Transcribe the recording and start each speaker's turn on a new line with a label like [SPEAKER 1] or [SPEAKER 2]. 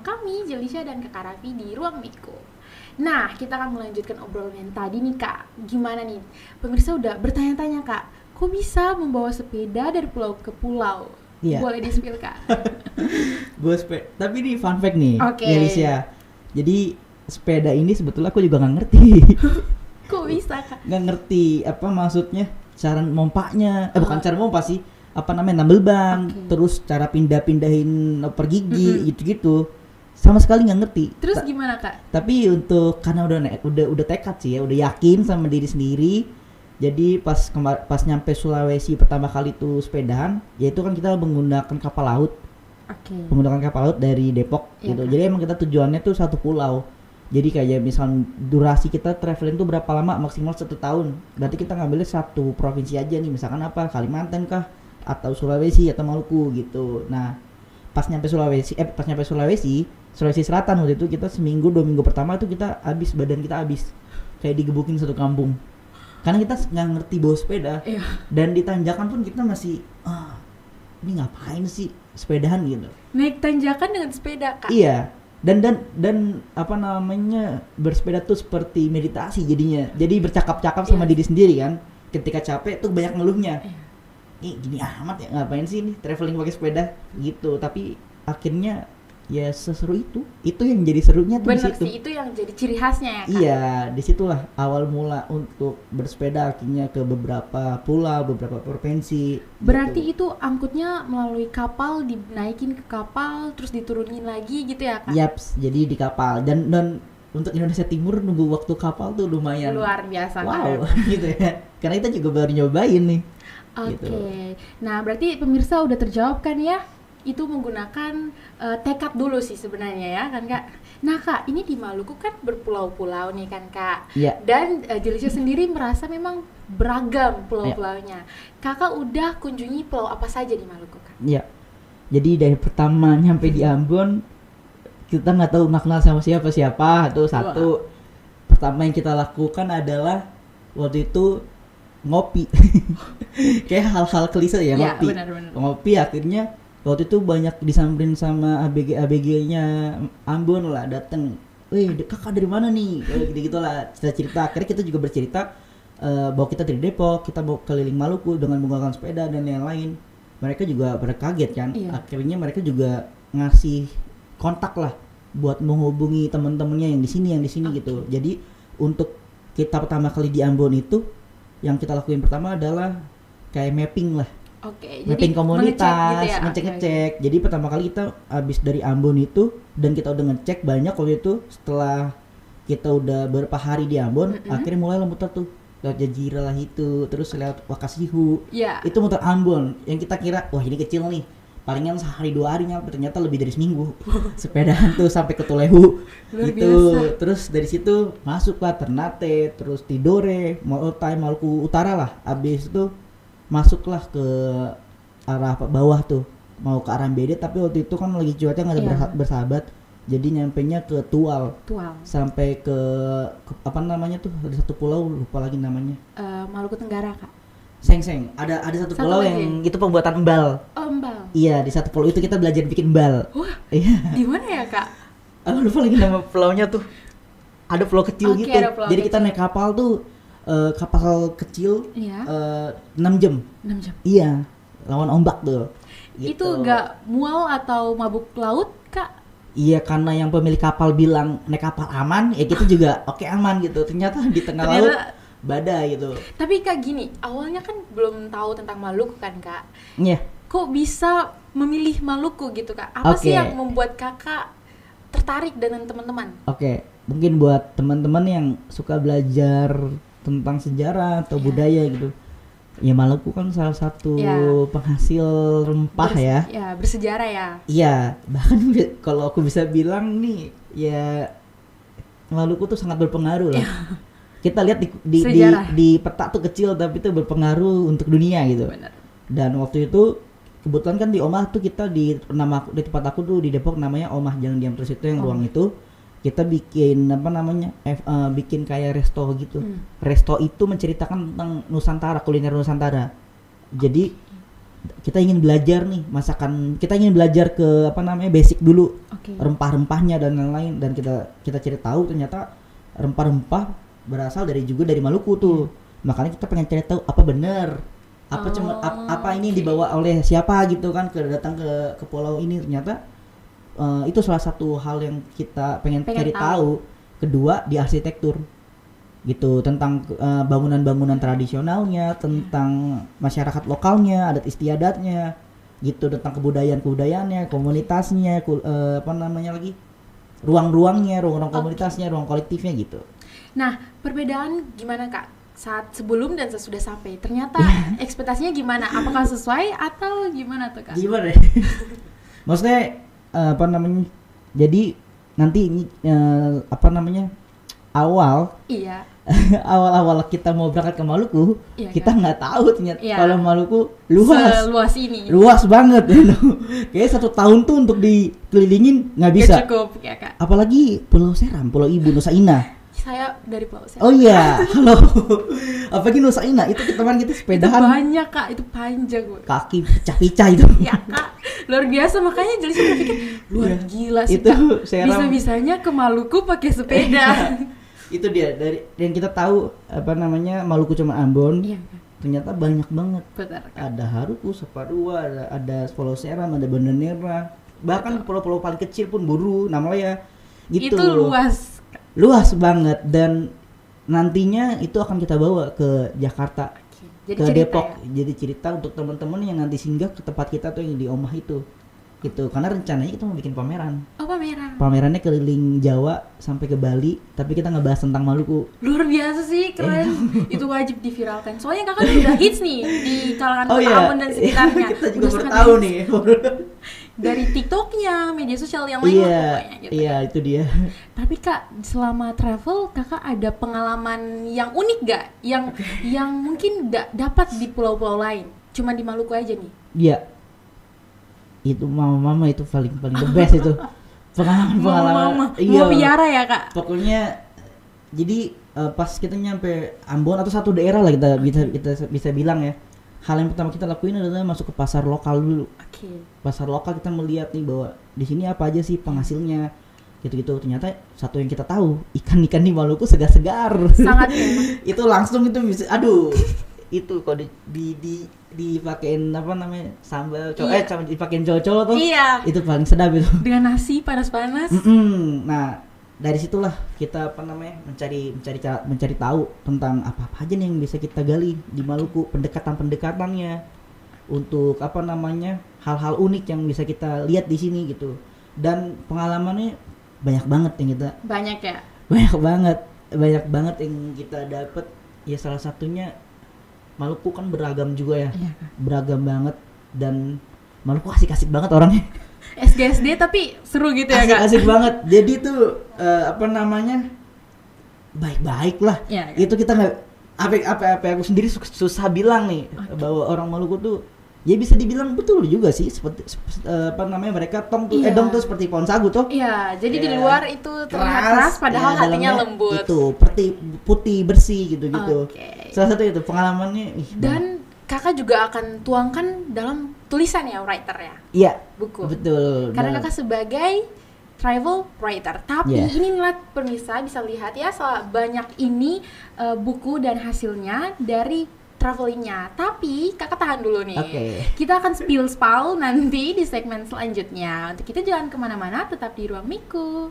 [SPEAKER 1] bersama kami, Jelisha dan Kak Raffi di Ruang Miko. Nah, kita akan melanjutkan obrolan yang tadi nih Kak. Gimana nih? Pemirsa udah bertanya-tanya Kak, kok bisa membawa sepeda dari pulau ke pulau?
[SPEAKER 2] Iya.
[SPEAKER 1] Boleh di-spill Kak?
[SPEAKER 2] Tapi ini fun fact nih,
[SPEAKER 1] Oke.
[SPEAKER 2] Alicia. Jadi sepeda ini sebetulnya aku juga nggak ngerti.
[SPEAKER 1] Kok bisa Kak?
[SPEAKER 2] Nggak ngerti apa maksudnya cara mompaknya. Bukan cara mompa sih. Apa namanya, nambel ban, terus cara pindah-pindahin oper gigi gitu-gitu. Sama sekali nggak ngerti.
[SPEAKER 1] Terus gimana Kak?
[SPEAKER 2] Tapi karena udah tekad sih ya, udah yakin sama diri sendiri. Jadi pas nyampe Sulawesi pertama kali tuh sepedaan, yaitu kan kita menggunakan kapal laut. Menggunakan kapal laut dari Depok gitu. Jadi emang kita tujuannya tuh satu pulau. Jadi kayak misal durasi kita traveling tuh berapa lama, maksimal 1 tahun. Berarti kita ngambilnya satu provinsi aja nih, misalkan apa, Kalimantan kah, atau Sulawesi atau Maluku gitu. Nah, pas nyampe Sulawesi Selatan waktu itu kita seminggu 2 minggu pertama tuh badan kita habis kayak digebukin satu kampung. Karena kita nggak ngerti bawa sepeda. Dan di tanjakan pun kita masih ini ngapain sih sepedahan gitu.
[SPEAKER 1] Naik tanjakan dengan sepeda Kak?
[SPEAKER 2] Iya. Dan apa namanya, bersepeda tuh seperti meditasi jadinya. Jadi bercakap-cakap sama diri sendiri kan. Ketika capek tuh banyak ngeluhnya. Gini amat ya, ngapain sih nih traveling pakai sepeda gitu. Tapi akhirnya ya seseru itu yang jadi serunya tuh.
[SPEAKER 1] Bener sih, itu yang jadi ciri khasnya ya Kak?
[SPEAKER 2] Iya, disitulah awal mula untuk bersepeda, akhirnya ke beberapa pulau, beberapa provinsi.
[SPEAKER 1] Berarti
[SPEAKER 2] gitu.
[SPEAKER 1] itu angkutnya melalui kapal, dinaikin ke kapal, terus diturunin lagi gitu ya Kak?
[SPEAKER 2] Yaps, jadi di kapal. Dan untuk Indonesia Timur nunggu waktu kapal tuh lumayan
[SPEAKER 1] luar biasa.
[SPEAKER 2] Wow, gitu ya. Karena kita juga baru nyobain nih.
[SPEAKER 1] Oke.
[SPEAKER 2] Gitu.
[SPEAKER 1] Nah, berarti pemirsa udah terjawab kan ya? Itu menggunakan tekad dulu sih sebenarnya ya kan Kak? Nah Kak, ini di Maluku kan berpulau-pulau nih kan Kak?
[SPEAKER 2] Iya.
[SPEAKER 1] Dan Jelisha sendiri merasa memang beragam pulau-pulaunya. Kakak udah kunjungi pulau apa saja di Maluku Kak?
[SPEAKER 2] Iya. Jadi dari pertama nyampe di Ambon, kita nggak tahu nggak kenal sama siapa tuh satu. Pertama yang kita lakukan adalah waktu itu ngopi. Kayak hal-hal klise ya, ngopi.
[SPEAKER 1] Benar.
[SPEAKER 2] Ngopi, akhirnya waktu itu banyak disamperin sama ABG-nya Ambon lah, dateng. Wih, kakak dari mana nih? Gitu lah, cerita. Akhirnya kita juga bercerita bahwa kita dari Depok, kita mau keliling Maluku dengan menggunakan sepeda dan yang lain. Mereka juga pada kaget kan. Akhirnya mereka juga ngasih kontak lah buat menghubungi teman-temannya yang di sini gitu. Jadi untuk kita pertama kali di Ambon itu, yang kita lakuin pertama adalah kayak mapping lah. Mapping
[SPEAKER 1] jadi
[SPEAKER 2] komunitas,
[SPEAKER 1] gitu ya?
[SPEAKER 2] ngecek. Jadi pertama kali kita habis dari Ambon itu, dan kita udah ngecek banyak waktu itu. Setelah kita udah beberapa hari di Ambon, akhirnya mulai muter tuh lewat Jazira lah itu, terus lewat Wakasihu. Itu muter Ambon yang kita kira wah ini kecil nih, palingan sehari 2 hari nyampe, ternyata lebih dari seminggu. Sepedaan tuh sampai ke Tulehu gitu. Terus dari situ masuklah Ternate, terus Tidore, Morotai, Maluku Utara lah. Habis itu masuklah ke arah bawah tuh, mau ke arah Mbede, tapi waktu itu kan lagi cuaca nggak ada bersahabat, jadi nyampenya ke Tual. Sampai ke apa namanya tuh, ada satu pulau lupa lagi namanya.
[SPEAKER 1] Maluku Tenggara Kak?
[SPEAKER 2] Seng. Ada satu pulau yang itu pembuatan embal.
[SPEAKER 1] Embal.
[SPEAKER 2] Iya, di satu pulau itu kita belajar bikin embal.
[SPEAKER 1] Wah.
[SPEAKER 2] Iya.
[SPEAKER 1] Di mana ya Kak?
[SPEAKER 2] Lupa lagi nama pulaunya tuh. Ada pulau kecil gitu. Jadi kita naik kapal tuh, kapal kecil 6 jam.
[SPEAKER 1] 6 jam.
[SPEAKER 2] Iya, lawan ombak tuh. Gitu.
[SPEAKER 1] Itu nggak mual atau mabuk laut Kak?
[SPEAKER 2] Iya, karena yang pemilik kapal bilang naik kapal aman, ya kita juga oke aman gitu. Ternyata di tengah laut badai gitu.
[SPEAKER 1] Tapi Kak gini, awalnya kan belum tahu tentang Maluku kan Kak?
[SPEAKER 2] Iya.
[SPEAKER 1] Kok bisa memilih Maluku gitu Kak? Apa sih yang membuat Kakak tertarik dengan teman-teman?
[SPEAKER 2] Mungkin buat teman-teman yang suka belajar tentang sejarah atau budaya gitu. Ya Maluku kan salah satu penghasil rempah ya.
[SPEAKER 1] Bersejarah ya.
[SPEAKER 2] Iya, bahkan kalau aku bisa bilang nih, ya Maluku tuh sangat berpengaruh lah. Kita lihat di peta tuh kecil, tapi itu berpengaruh untuk dunia gitu.
[SPEAKER 1] Benar.
[SPEAKER 2] Dan waktu itu kebetulan kan di Omah tuh kita di tempat aku tuh di Depok namanya Omah Jangan Diam Terus, itu yang ruang itu kita bikin bikin kayak resto gitu. Resto itu menceritakan tentang Nusantara, kuliner Nusantara. Jadi kita ingin belajar nih masakan, kita ingin belajar ke apa namanya basic dulu, rempah-rempahnya dan lain-lain, dan kita cari tahu ternyata rempah-rempah berasal dari Maluku tuh. Makanya kita pengen cari tahu apa bener, apa ini dibawa oleh siapa gitu kan, datang ke pulau ini. Ternyata itu salah satu hal yang kita pengen cari tahu. Kedua di arsitektur gitu, tentang bangunan-bangunan tradisionalnya, tentang masyarakat lokalnya, adat istiadatnya gitu, tentang kebudayaannya, komunitasnya, apa namanya lagi, ruang-ruangnya, ruang-ruang komunitasnya, ruang kolektifnya gitu.
[SPEAKER 1] Nah, perbedaan gimana Kak saat sebelum dan sesudah sampai? Ternyata ekspektasinya gimana? Apakah sesuai atau gimana tuh Kak?
[SPEAKER 2] Gimana? Maksudnya apa namanya? Jadi nanti ini apa namanya? Awal-awal kita mau berangkat ke Maluku, kita nggak tahu ternyata kalau Maluku luas
[SPEAKER 1] ini,
[SPEAKER 2] luas banget. Kayak 1 tahun tuh untuk dikelilingin nggak bisa.
[SPEAKER 1] Cukup ya Kak.
[SPEAKER 2] Apalagi Pulau Seram, Pulau Ibu, Nusa Inah.
[SPEAKER 1] Saya dari Pulau Seram.
[SPEAKER 2] Oh iya, halo. Apalagi Nusa Inah itu teman kita sepedahan.
[SPEAKER 1] Itu banyak Kak, itu panjang.
[SPEAKER 2] Kaki pecah-pecah itu.
[SPEAKER 1] Ya Kak, luar biasa, makanya jadi saya berpikir luar gila sih
[SPEAKER 2] itu
[SPEAKER 1] Kak.
[SPEAKER 2] Seram.
[SPEAKER 1] Bisa-bisanya ke Maluku pakai sepeda.
[SPEAKER 2] Itu dia, dari yang kita tahu apa namanya Maluku cuma Ambon.
[SPEAKER 1] Iya.
[SPEAKER 2] Ternyata banyak banget.
[SPEAKER 1] Betul,
[SPEAKER 2] ada Haruku, Saparua, ada Pulau Seram, ada Banda Neira, bahkan pulau-pulau paling kecil pun Buru, namanya gitu.
[SPEAKER 1] Itu
[SPEAKER 2] luas banget, dan nantinya itu akan kita bawa ke Jakarta, ke Depok. Jadi cerita untuk teman-teman yang nanti singgah ke tempat kita tuh yang di Omah itu gitu, karena rencananya kita mau bikin pameran. Pamerannya keliling Jawa sampai ke Bali, tapi kita ngebahas tentang Maluku.
[SPEAKER 1] Luar biasa sih, keren. Itu wajib diviralkan, soalnya kakak udah hits nih di kalangan Ambon dan sekitarnya.
[SPEAKER 2] Kita juga baru tahu nih
[SPEAKER 1] dari TikToknya, media sosial yang lain pokoknya gitu.
[SPEAKER 2] Iya, itu dia.
[SPEAKER 1] Tapi Kak, selama travel kakak ada pengalaman yang unik gak? Yang mungkin gak dapat di pulau-pulau lain, cuma di Maluku aja nih?
[SPEAKER 2] Iya. Itu mama itu paling the best itu. Pengalaman.
[SPEAKER 1] Iya. Mau biara ya Kak?
[SPEAKER 2] Pokoknya jadi pas kita nyampe Ambon atau satu daerah lah kita bisa bilang ya. Hal yang pertama kita lakuin adalah masuk ke pasar lokal dulu. Pasar lokal kita melihat nih bahwa di sini apa aja sih penghasilnya, gitu-gitu. Ternyata satu yang kita tahu, ikan-ikan di Maluku segar-segar. Sangat itu langsung itu bisa, aduh. Itu kalau dipakein apa namanya sambal dipakein cocol tuh, itu paling sedap itu. Dengan
[SPEAKER 1] nasi panas-panas.
[SPEAKER 2] Nah dari situlah kita apa namanya mencari tahu tentang apa aja nih yang bisa kita gali di Maluku, pendekatannya untuk apa namanya hal-hal unik yang bisa kita lihat di sini gitu. Dan pengalamannya banyak banget yang kita banyak banget yang kita dapat ya. Salah satunya Maluku kan beragam juga ya, beragam banget, dan Maluku asik-asik banget orangnya.
[SPEAKER 1] SGSD tapi seru gitu ya Kak?
[SPEAKER 2] Asik banget, jadi tuh apa namanya baik-baik lah. Itu kita nggak apa aku sendiri susah bilang nih bahwa orang Maluku tuh ya bisa dibilang betul juga sih, seperti apa namanya mereka dong tuh seperti pohon sagu tuh.
[SPEAKER 1] Iya, jadi di luar itu terlihat keras padahal hatinya lembut.
[SPEAKER 2] Itu putih bersih gitu. Salah satu itu pengalamannya. Dan
[SPEAKER 1] kakak juga akan tuangkan dalam tulisan ya, writer ya?
[SPEAKER 2] Iya,
[SPEAKER 1] buku.
[SPEAKER 2] Betul.
[SPEAKER 1] Karena kakak sebagai travel writer. Tapi ini nih pemirsa bisa lihat ya, banyak ini buku dan hasilnya dari travelingnya. Tapi kakak tahan dulu nih. Kita akan spill nanti di segmen selanjutnya. Untuk itu jangan kemana-mana, tetap di Ruang Miku.